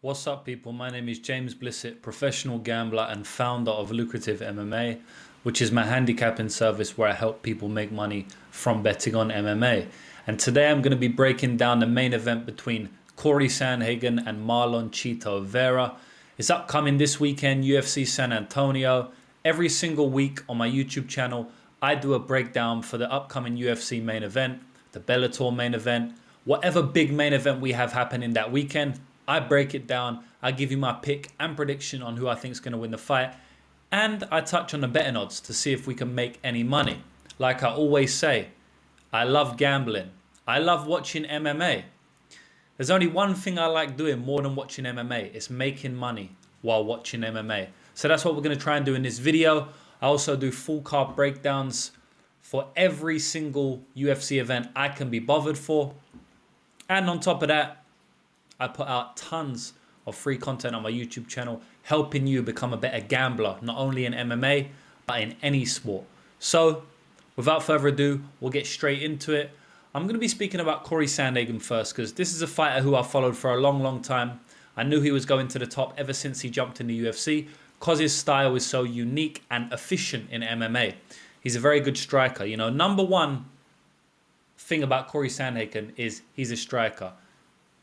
What's up, people? My name is James Blissett, professional gambler and founder of Lucrative MMA, which is my handicapping service where I help people make money from betting on MMA. And today I'm going to be breaking down the main event between Cory Sandhagen and Marlon Vera. It's upcoming this weekend, UFC San Antonio. Every single week on my YouTube channel, I do a breakdown for the upcoming UFC main event, the Bellator main event, whatever big main event we have happening that weekend. I break it down, I give you my pick and prediction on who I think is going to win the fight, and I touch on the betting odds to see if we can make any money. Like I always say, I love gambling. I love watching MMA. There's only one thing I like doing more than watching MMA. It's making money while watching MMA. So that's what we're going to try and do in this video. I also do full card breakdowns for every single UFC event I can be bothered for. And on top of that, I put out tons of free content on my YouTube channel, helping you become a better gambler, not only in MMA, but in any sport. So, without further ado, we'll get straight into it. I'm going to be speaking about Cory Sandhagen first, because this is a fighter who I followed for a long, long time. I knew he was going to the top ever since he jumped in the UFC, because his style is so unique and efficient in MMA. He's a very good striker. You know, number one thing about Cory Sandhagen is he's a striker.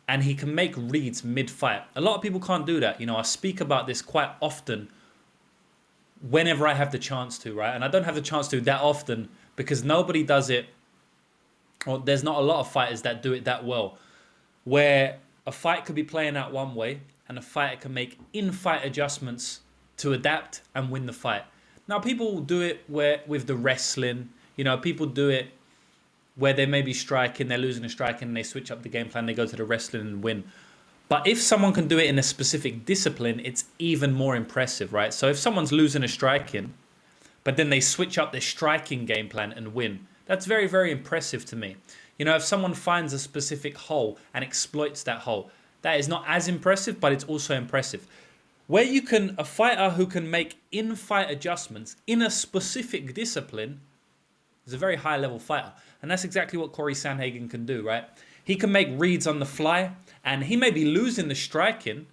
And he can make reads mid-fight. A lot of people can't do that. You know, I speak about this quite often whenever I have the chance to, right? And I don't have the chance to that often because nobody does it, or there's not a lot of fighters that do it that well, where a fight could be playing out one way and a fighter can make in-fight adjustments to adapt and win the fight. Now, people do it with the wrestling. You know, people do it where they may be striking, they're losing a striking, and they switch up the game plan, they go to the wrestling and win. But if someone can do it in a specific discipline, it's even more impressive, right? So if someone's losing a striking, but then they switch up their striking game plan and win, that's very, very impressive to me. You know, if someone finds a specific hole and exploits that hole, that is not as impressive, but it's also impressive. Where you can, a fighter who can make in-fight adjustments in a specific discipline is a very high-level fighter. And that's exactly what Cory Sandhagen can do, right? He can make reads on the fly, and he may be losing the striking,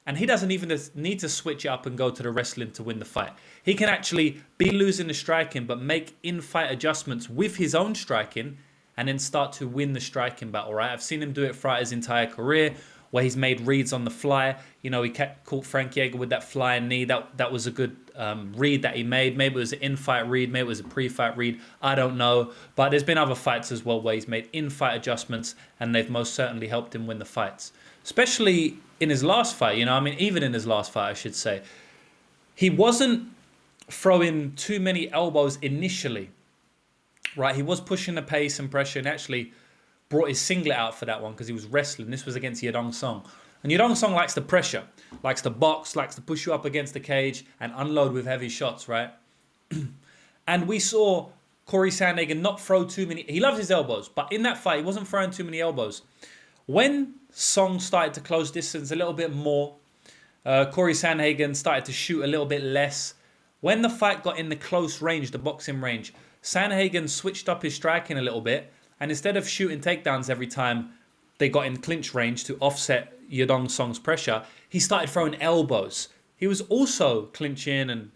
and he doesn't even need to switch it up and go to the wrestling to win the fight. He can actually be losing the striking, but make in-fight adjustments with his own striking, and then start to win the striking battle, right? I've seen him do it throughout his entire career, where he's made reads on the fly. You know, he caught Frank Yeager with that flying knee. That was a good read that he made. Maybe it was an in-fight read. Maybe it was a pre-fight read. I don't know. But there's been other fights as well where he's made in-fight adjustments, and they've most certainly helped him win the fights. Especially in his last fight, you know. I mean, even in his last fight, I should say. He wasn't throwing too many elbows initially, right? He was pushing the pace and pressure, and actually brought his singlet out for that one because he was wrestling. This was against Yadong Song. And Yadong Song likes the pressure, likes to box, likes to push you up against the cage and unload with heavy shots, right? And we saw Cory Sandhagen not throw too many. He loves his elbows, but in that fight, he wasn't throwing too many elbows. When Song started to close distance a little bit more, Cory Sandhagen started to shoot a little bit less. When the fight got in the close range, the boxing range, Sandhagen switched up his striking a little bit. And instead of shooting takedowns every time they got in clinch range to offset Yadong Song's pressure, he started throwing elbows. He was also clinching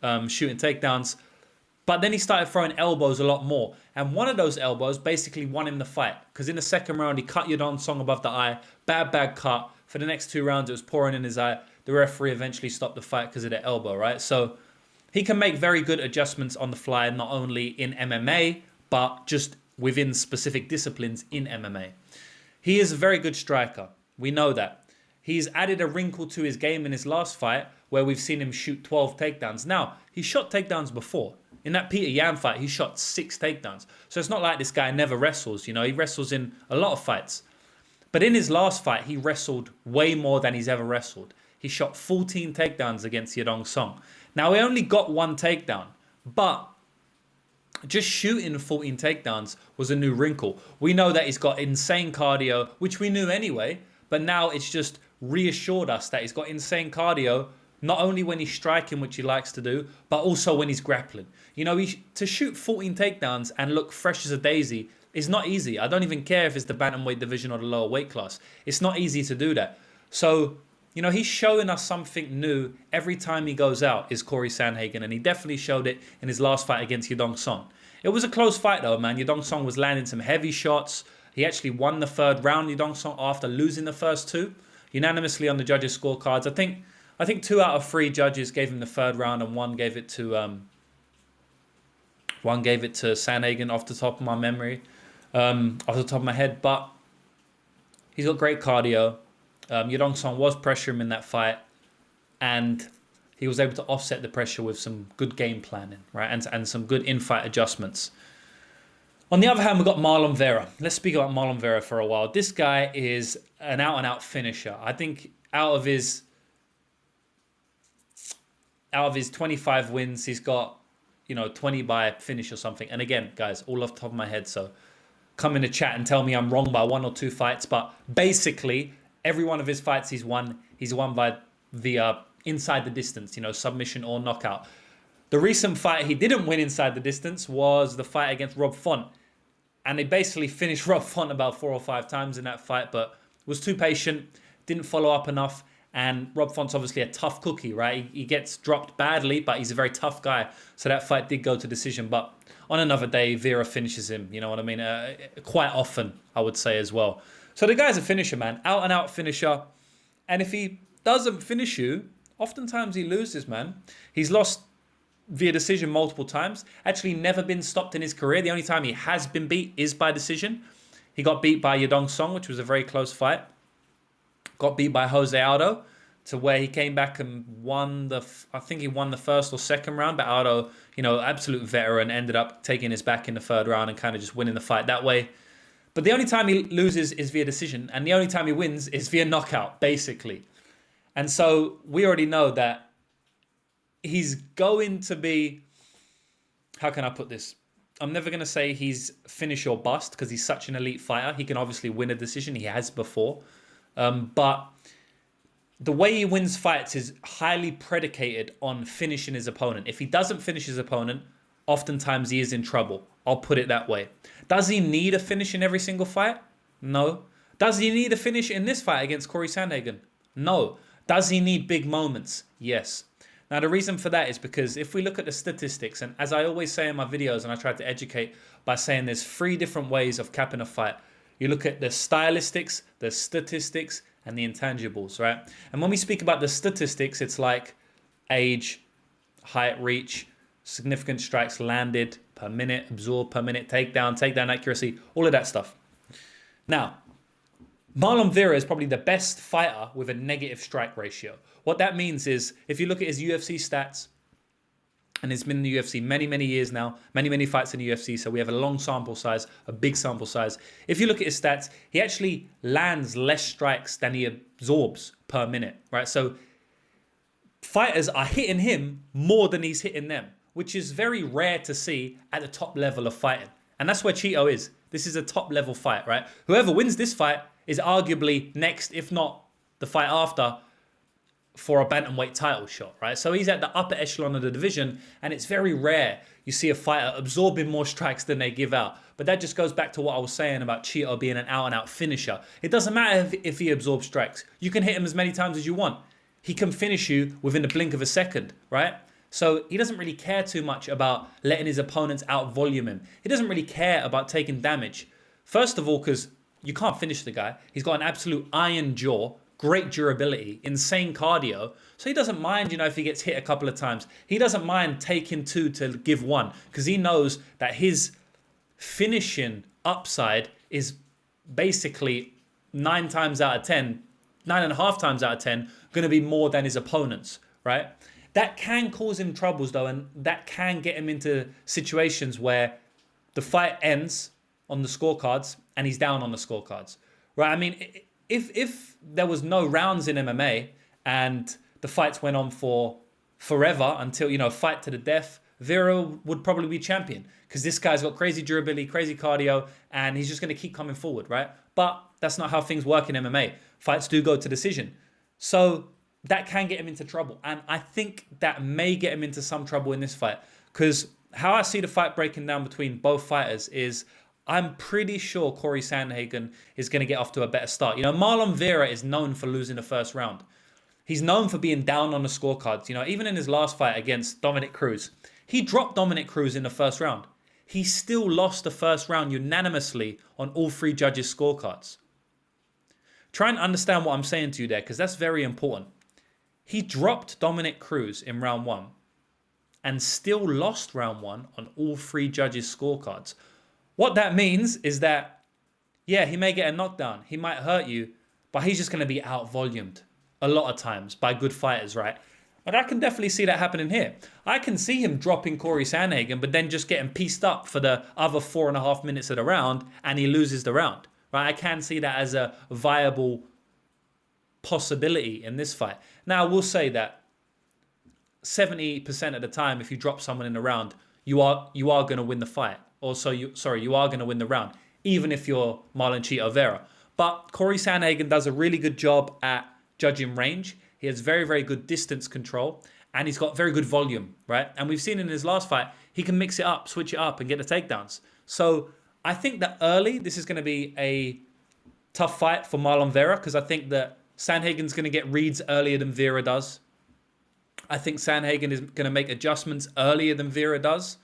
and shooting takedowns, but then he started throwing elbows a lot more. And one of those elbows basically won him the fight, because in the second round, he cut Yadong Song above the eye. Bad cut. For the next 2 rounds, it was pouring in his eye. The referee eventually stopped the fight because of the elbow, right? So he can make very good adjustments on the fly, not only in MMA, but just within specific disciplines in MMA. He is a very good striker. We know that. He's added a wrinkle to his game in his last fight where we've seen him shoot 12 takedowns. Now, he shot takedowns before. In that Peter Yan fight, he shot 6 takedowns. So it's not like this guy never wrestles. You know, he wrestles in a lot of fights. But in his last fight, he wrestled way more than he's ever wrestled. He shot 14 takedowns against Yadong Song. Now, he only got 1 takedown, but just shooting 14 takedowns was a new wrinkle. We know that he's got insane cardio, which we knew anyway, but now it's just reassured us that he's got insane cardio, not only when he's striking, which he likes to do, but also when he's grappling. You know, to shoot 14 takedowns and look fresh as a daisy is not easy. I don't even care if it's the bantamweight division or the lower weight class. It's not easy to do that. So, he's showing us something new every time he goes out, is Cory Sandhagen. And he definitely showed it in his last fight against Yadong Song. It was a close fight though, man. Yadong Song was landing some heavy shots. He actually won the third round, Yadong Song, after losing the first two, unanimously on the judges' scorecards. I think 2 out of 3 judges gave him the third round, and one gave it to Sandhagen off the top of my memory, off the top of my head. But he's got great cardio. Yadong Song was pressuring him in that fight, and he was able to offset the pressure with some good game planning, right, and some good in-fight adjustments. On the other hand, we've got Marlon Vera. Let's speak about Marlon Vera for a while. This guy is an out-and-out finisher. I think out of his 25 wins, he's got 20 by finish or something. And again, guys, all off the top of my head, so come in the chat and tell me I'm wrong by 1 or 2 fights. But basically, every one of his fights he's won by via inside the distance, submission or knockout. The recent fight he didn't win inside the distance was the fight against Rob Font. And they basically finished Rob Font about 4 or 5 times in that fight, but was too patient, didn't follow up enough. And Rob Font's obviously a tough cookie, right? He gets dropped badly, but he's a very tough guy. So that fight did go to decision. But on another day, Vera finishes him, you know what I mean? Quite often, I would say as well. So the guy's a finisher, man. Out and out finisher. And if he doesn't finish you, oftentimes he loses, man. He's lost via decision multiple times. Actually never been stopped in his career. The only time he has been beat is by decision. He got beat by Yadong Song, which was a very close fight. Got beat by Jose Aldo, to where he came back and won I think he won the first or second round, but Aldo, absolute veteran, ended up taking his back in the third round and kind of just winning the fight that way. But the only time he loses is via decision, and the only time he wins is via knockout, basically. And so we already know that he's going to be, how can I put this? I'm never going to say he's finish or bust, because he's such an elite fighter. He can obviously win a decision. He has before. But the way he wins fights is highly predicated on finishing his opponent. If he doesn't finish his opponent, oftentimes he is in trouble. I'll put it that way. Does he need a finish in every single fight? No. Does he need a finish in this fight against Cory Sandhagen? No. Does he need big moments? Yes. Now, the reason for that is because if we look at the statistics, and as I always say in my videos, and I try to educate by saying there's 3 different ways of capping a fight. You look at the stylistics, the statistics, and the intangibles, right? And when we speak about the statistics, it's like age, height, reach, significant strikes landed per minute, absorbed per minute, takedown accuracy, all of that stuff. Now, Marlon Vera is probably the best fighter with a negative strike ratio. What that means is, if you look at his UFC stats, and he's been in the UFC many, many years now, many fights in the UFC, so we have a long sample size, a big sample size. If you look at his stats, he actually lands less strikes than he absorbs per minute, right? So fighters are hitting him more than he's hitting them, which is very rare to see at the top level of fighting. And that's where Cheeto is. This is a top level fight, right? Whoever wins this fight is arguably next, if not the fight after, for a bantamweight title shot, right? So he's at the upper echelon of the division, and it's very rare you see a fighter absorbing more strikes than they give out. But that just goes back to what I was saying about Cheeto being an out-and-out finisher. It doesn't matter if he absorbs strikes. You can hit him as many times as you want. He can finish you within the blink of a second, right? So he doesn't really care too much about letting his opponents out-volume him. He doesn't really care about taking damage. First of all, because you can't finish the guy. He's got an absolute iron jaw, great durability, insane cardio. So he doesn't mind, if he gets hit a couple of times. He doesn't mind taking 2 to give 1, because he knows that his finishing upside is basically 9 times out of 10, 9.5 times out of 10, going to be more than his opponent's, right? That can cause him troubles though, and that can get him into situations where the fight ends on the scorecards and he's down on the scorecards, right? I mean, if there was no rounds in MMA and the fights went on for forever until, fight to the death, Vera would probably be champion, because this guy's got crazy durability, crazy cardio, and he's just going to keep coming forward, right? But that's not how things work in MMA. Fights do go to decision. So that can get him into trouble. And I think that may get him into some trouble in this fight, because how I see the fight breaking down between both fighters is, I'm pretty sure Cory Sandhagen is going to get off to a better start. Marlon Vera is known for losing the first round. He's known for being down on the scorecards. Even in his last fight against Dominic Cruz, he dropped Dominic Cruz in the first round. He still lost the first round unanimously on all three judges' scorecards. Try and understand what I'm saying to you there, because that's very important. He dropped Dominic Cruz in round one and still lost round one on all three judges' scorecards. What that means is that, yeah, he may get a knockdown. He might hurt you, but he's just going to be out-volumed a lot of times by good fighters, right? And I can definitely see that happening here. I can see him dropping Cory Sandhagen, but then just getting pieced up for the other 4.5 minutes of the round, and he loses the round, right? I can see that as a viable possibility in this fight. Now, I will say that 70% of the time, if you drop someone in the round, you are going to win the fight. Also, you are going to win the round, even if you're Marlon Cheeto Vera. But Cory Sandhagen does a really good job at judging range. He has very, very good distance control, and he's got very good volume, right? And we've seen in his last fight, he can mix it up, switch it up, and get the takedowns. So I think that early, this is going to be a tough fight for Marlon Vera, because I think that Sandhagen's going to get reads earlier than Vera does. I think Sandhagen is going to make adjustments earlier than Vera does.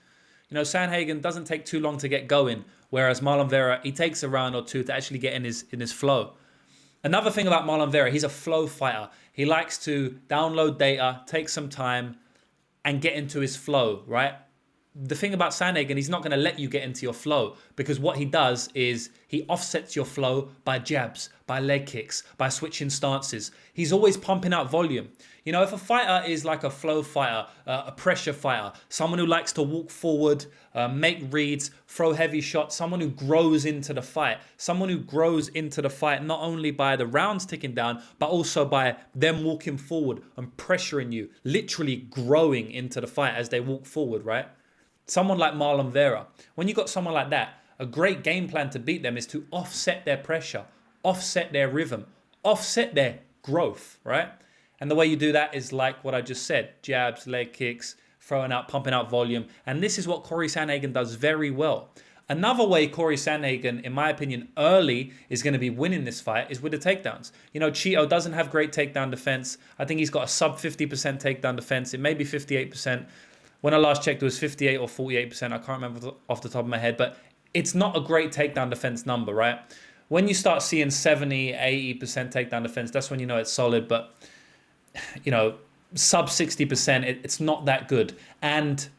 Sandhagen doesn't take too long to get going, whereas Marlon Vera, he takes a round or two to actually get in his flow. Another thing about Marlon Vera, he's a flow fighter. He likes to download data, take some time, and get into his flow, right? The thing about Sandhagen, he's not going to let you get into your flow, because what he does is he offsets your flow by jabs, by leg kicks, by switching stances. He's always pumping out volume. If a fighter is like a flow fighter, a pressure fighter, someone who likes to walk forward, make reads, throw heavy shots, someone who grows into the fight, not only by the rounds ticking down, but also by them walking forward and pressuring you, literally growing into the fight as they walk forward, right? Someone like Marlon Vera, when you got someone like that, a great game plan to beat them is to offset their pressure, offset their rhythm, offset their growth, right? And the way you do that is like what I just said, jabs, leg kicks, throwing out, pumping out volume. And this is what Cory Sandhagen does very well. Another way Cory Sandhagen, in my opinion, early is going to be winning this fight is with the takedowns. Cheeto doesn't have great takedown defense. I think he's got a sub 50% takedown defense. It may be 58%. When I last checked, it was 58 or 48%. I can't remember off the top of my head, but it's not a great takedown defense number, right? When you start seeing 70, 80% takedown defense, that's when you know it's solid. But, sub 60%, it's not that good. And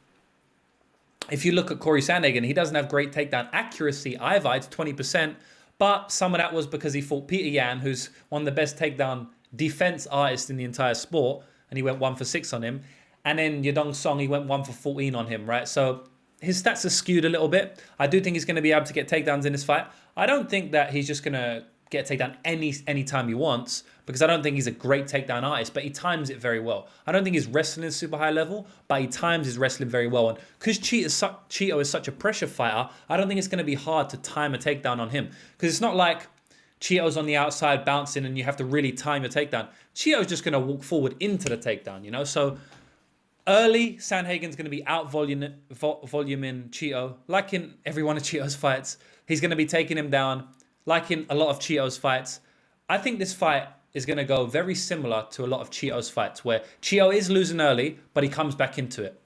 if you look at Cory Sandhagen, he doesn't have great takedown accuracy either. It's 20%. But some of that was because he fought Peter Yan, who's one of the best takedown defense artists in the entire sport. And he went 1 for 6 on him. And then Yadong Song, he went 1 for 14 on him, right? So his stats are skewed a little bit. I do think he's going to be able to get takedowns in this fight. I don't think that he's just going to get a takedown any time he wants, because I don't think he's a great takedown artist, but he times it very well. I don't think his wrestling is super high level, but he times his wrestling very well. And because Cheeto is such a pressure fighter, I don't think it's going to be hard to time a takedown on him, because it's not like Cheeto's on the outside bouncing and you have to really time your takedown. Cheeto's just going to walk forward into the takedown, So early, Sandhagen's going to be out voluming Cheeto, like in every one of Cheeto's fights. He's going to be taking him down, like in a lot of Cheeto's fights. I think this fight is going to go very similar to a lot of Cheeto's fights, where Cheeto is losing early, but he comes back into it.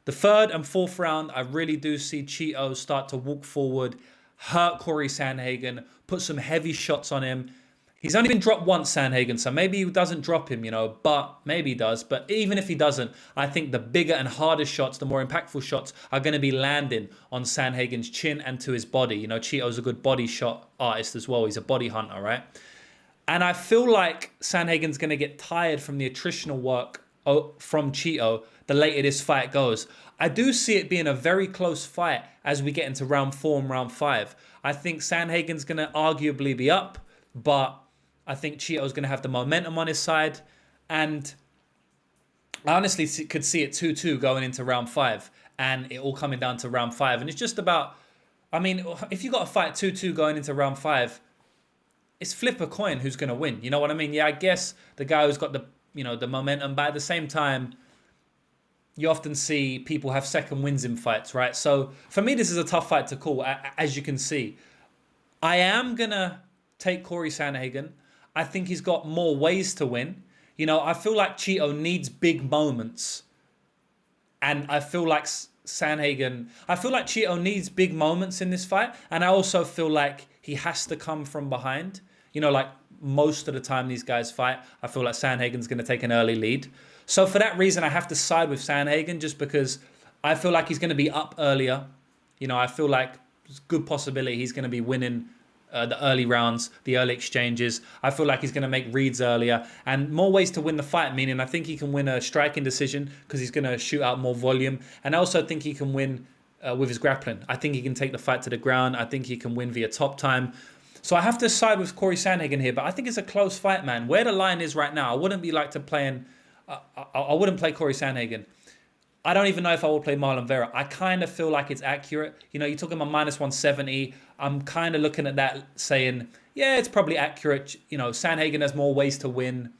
The third and fourth round, I really do see Cheeto start to walk forward, hurt Cory Sandhagen, put some heavy shots on him. He's only been dropped once, Sandhagen, so maybe he doesn't drop him, but maybe he does. But even if he doesn't, I think the bigger and harder shots, the more impactful shots, are going to be landing on Sandhagen's chin and to his body. Cheeto's a good body shot artist as well. He's a body hunter, right? And I feel like Sandhagen's going to get tired from the attritional work from Cheeto the later this fight goes. I do see it being a very close fight as we get into round 4 and round 5. I think Sandhagen's going to arguably be up, but I think Cheeto's going to have the momentum on his side. And I honestly could see it 2-2 going into round 5 and it all coming down to round 5. And it's just about, if you got a fight 2-2 going into round 5, it's flip a coin who's going to win. You know what I mean? Yeah, I guess the guy who's got the momentum, but at the same time, you often see people have second wins in fights, right? So for me, this is a tough fight to call, as you can see. I am going to take Cory Sandhagen. I think he's got more ways to win. I feel like Cheeto needs big moments. And I feel like Cheeto needs big moments in this fight. And I also feel like he has to come from behind. Like most of the time these guys fight, I feel like Sandhagen's going to take an early lead. So for that reason, I have to side with Sandhagen just because I feel like he's going to be up earlier. I feel like there's a good possibility he's going to be winning the early rounds, the early exchanges. I feel like he's going to make reads earlier and more ways to win the fight, meaning I think he can win a striking decision because he's going to shoot out more volume. And I also think he can win with his grappling. I think he can take the fight to the ground. I think he can win via top time. So I have to side with Cory Sandhagen here, but I think it's a close fight, man. Where the line is right now, I wouldn't be like to playing. I wouldn't play Cory Sandhagen. I don't even know if I will play Marlon Vera. I kind of feel like it's accurate. You're talking about minus 170. I'm kind of looking at that saying, yeah, it's probably accurate. Sandhagen has more ways to win.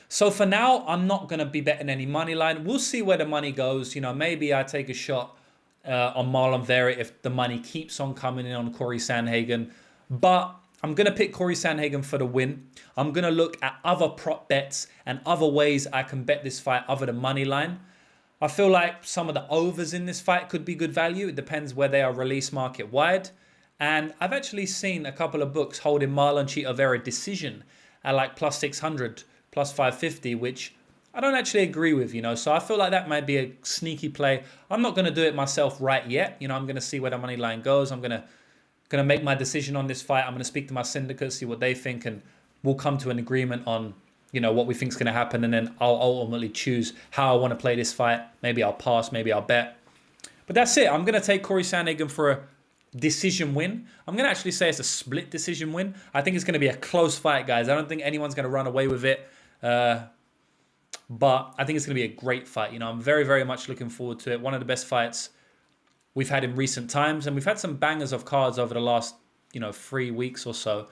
So for now, I'm not going to be betting any money line. We'll see where the money goes. Maybe I take a shot on Marlon Vera if the money keeps on coming in on Cory Sandhagen. But I'm going to pick Cory Sandhagen for the win. I'm going to look at other prop bets and other ways I can bet this fight other than money line. I feel like some of the overs in this fight could be good value. It depends where they are released market wide. And I've actually seen a couple of books holding Marlon Cheeto Vera decision at like plus 600, plus 550, which I don't actually agree with, So I feel like that might be a sneaky play. I'm not going to do it myself right yet. I'm going to see where the money line goes. I'm going to make my decision on this fight. I'm going to speak to my syndicate, see what they think, and we'll come to an agreement on, what we think is going to happen. And then I'll ultimately choose how I want to play this fight. Maybe I'll pass, maybe I'll bet. But that's it. I'm going to take Cory Sandhagen for a decision win. I'm going to actually say it's a split decision win. I think it's going to be a close fight, guys. I don't think anyone's going to run away with it. But I think it's going to be a great fight. I'm very, very much looking forward to it. One of the best fights we've had in recent times. And we've had some bangers of cards over the last, 3 weeks or so.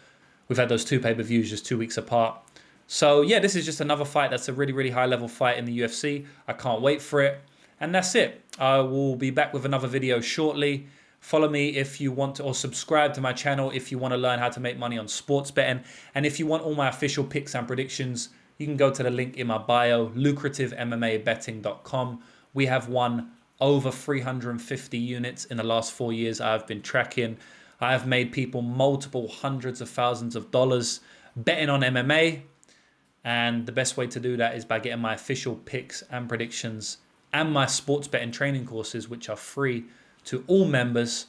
We've had those two pay-per-views just 2 weeks apart. So, yeah, this is just another fight that's a really, really high-level fight in the UFC. I can't wait for it. And that's it. I will be back with another video shortly. Follow me if you want to, or subscribe to my channel if you want to learn how to make money on sports betting. And if you want all my official picks and predictions, you can go to the link in my bio, lucrativemmabetting.com. We have won over 350 units in the last 4 years I've been tracking. I have made people multiple hundreds of thousands of dollars betting on MMA. And the best way to do that is by getting my official picks and predictions and my sports betting training courses, which are free to all members.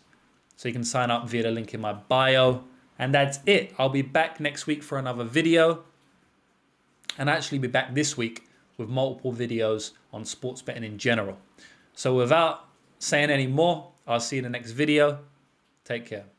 So you can sign up via the link in my bio. And that's it. I'll be back next week for another video. And I'll actually be back this week with multiple videos on sports betting in general. So without saying any more, I'll see you in the next video. Take care.